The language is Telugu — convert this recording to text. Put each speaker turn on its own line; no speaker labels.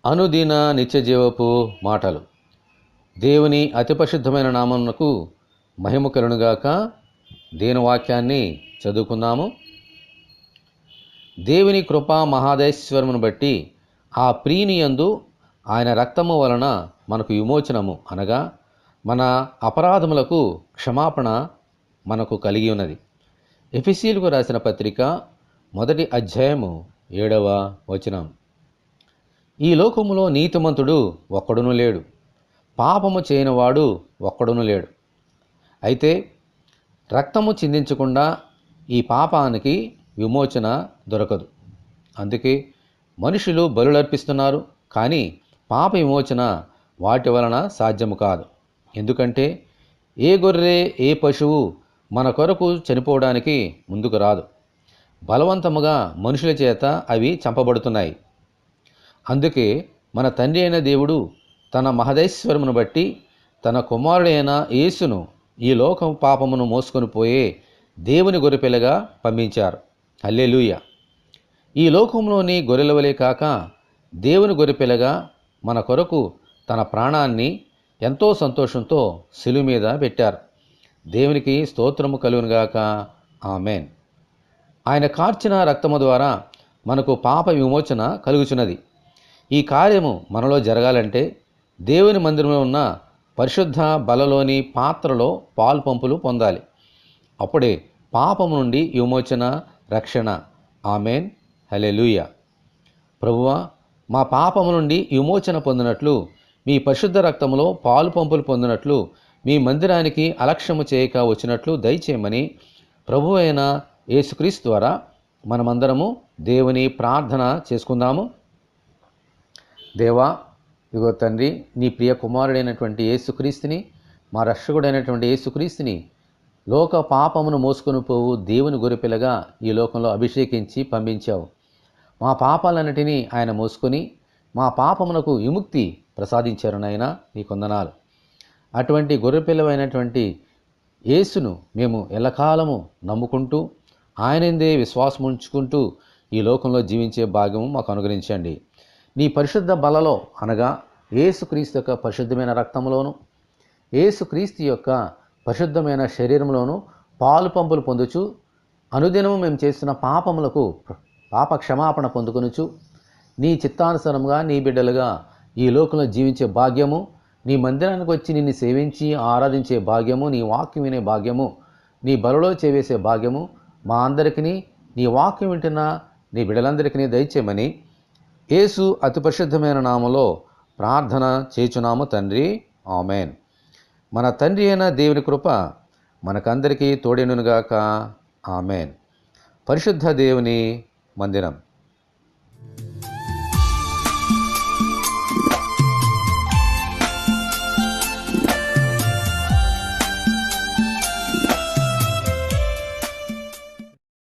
అనుదిన నిత్యజీవపు మాటలు. దేవుని అతి పరిశుద్ధమైన నామమునకు మహిమ కలుగునుగాక. దేని వాక్యాన్ని చదువుకుందాము. దేవుని కృపా మహాదైశ్వర్యమును బట్టి ఆ ప్రియుని యందు ఆయన రక్తము వలన మనకు విమోచనము అనగా మన అపరాధములకు క్షమాపణ మనకు కలిగి ఉన్నది. ఎఫెసీయులకు రాసిన పత్రిక 1వ అధ్యాయము 7వ వచనం. ఈ లోకములో నీతిమంతుడు ఒక్కడును లేడు, పాపము చేయనివాడు ఒక్కడును లేడు. అయితే రక్తము చిందించకుండా ఈ పాపానికి విమోచన దొరకదు. అందుకే మనుషులు బలులర్పిస్తున్నారు, కానీ పాప విమోచన వాటి వలన సాధ్యము కాదు. ఎందుకంటే ఏ గొర్రె ఏ పశువు మన కొరకు చనిపోవడానికి ముందుకు రాదు. బలవంతముగా మనుషుల చేత అవి చంపబడుతున్నాయి. అందుకే మన తండ్రి అయిన దేవుడు తన మహదైశ్వర్యమును బట్టి తన కుమారుడైన యేసును ఈ లోకం పాపమును మోసుకొని పోయే దేవుని గొర్రెపిల్లగా పంపించారు. హల్లెలూయా. ఈ లోకంలోని గొర్రెల వలె కాక దేవుని గొర్రెపిల్లగా మన కొరకు తన ప్రాణాన్ని ఎంతో సంతోషంతో శిలువ మీద పెట్టారు. దేవునికి స్తోత్రము కలుగునుగాక. ఆమేన్. ఆయన కార్చిన రక్తము ద్వారా మనకు పాప విమోచన కలుగుచున్నది. ఈ కార్యము మనలో జరగాలంటే దేవుని మందిరంలో ఉన్న పరిశుద్ధ బలలోని పాత్రలో పాల్పంపులు పొందాలి. అప్పుడే పాపము నుండి విమోచన, రక్షణ. ఆమేన్. హల్లెలూయా. ప్రభువా, మా పాపము నుండి విమోచన పొందినట్లు, మీ పరిశుద్ధ రక్తములో పాలుపంపులు పొందినట్లు, మీ మందిరానికి అలక్ష్యము చేయక వచ్చినట్లు దయచేయమని ప్రభువు అయిన యేసుక్రీస్తు ద్వారా మనమందరము దేవుని ప్రార్థన చేసుకుందాము. దేవా, ఇగో తండ్రి, నీ ప్రియ కుమారుడైనటువంటి యేసుక్రీస్తుని, మా రక్షకుడైనటువంటి యేసుక్రీస్తుని లోక పాపమును మోసుకొని పోవు దేవుని గొర్రెపిల్లగా ఈ లోకంలో అభిషేకించి పంపించావు. మా పాపాలన్నిటినీ ఆయన మోసుకొని మా పాపమునకు విముక్తి ప్రసాదించారు నాయనా, నీ కొందనాలు. అటువంటి గొర్రెపిల్లవైనటువంటి యేసును మేము ఎల్లకాలము నమ్ముకుంటూ ఆయనందే విశ్వాసం ఉంచుకుంటూ ఈ లోకంలో జీవించే భాగ్యము మాకు అనుగ్రహించండి. నీ పరిశుద్ధ బలలో అనగా యేసుక్రీస్తు యొక్క పరిశుద్ధమైన రక్తంలోను, యేసుక్రీస్తు యొక్క పరిశుద్ధమైన శరీరంలోను పాలు పంపులు పొందుచు అనుదినము మేము చేస్తున్న పాపములకు పాప క్షమాపణ పొందుకొనుచు నీ చిత్తానుసారంగా నీ బిడ్డలుగా ఈ లోకంలో జీవించే భాగ్యము, నీ మందిరానికి వచ్చి నిన్ను సేవించి ఆరాధించే భాగ్యము, నీ వాక్యం వినే భాగ్యము, నీ బలలో చేవేసే భాగ్యము మా అందరికీ, నీ వాక్యం వింటున్న నీ బిడ్డలందరికీ దయచేయమని యేసు అతి పరిశుద్ధమైన నామములో ప్రార్థన చేయుచున్నాము తండ్రి. ఆమేన్. మన తండ్రి అయిన దేవుని కృప మనకందరికీ తోడెనుగాక. ఆమేన్. పరిశుద్ధ దేవుని మందిరం.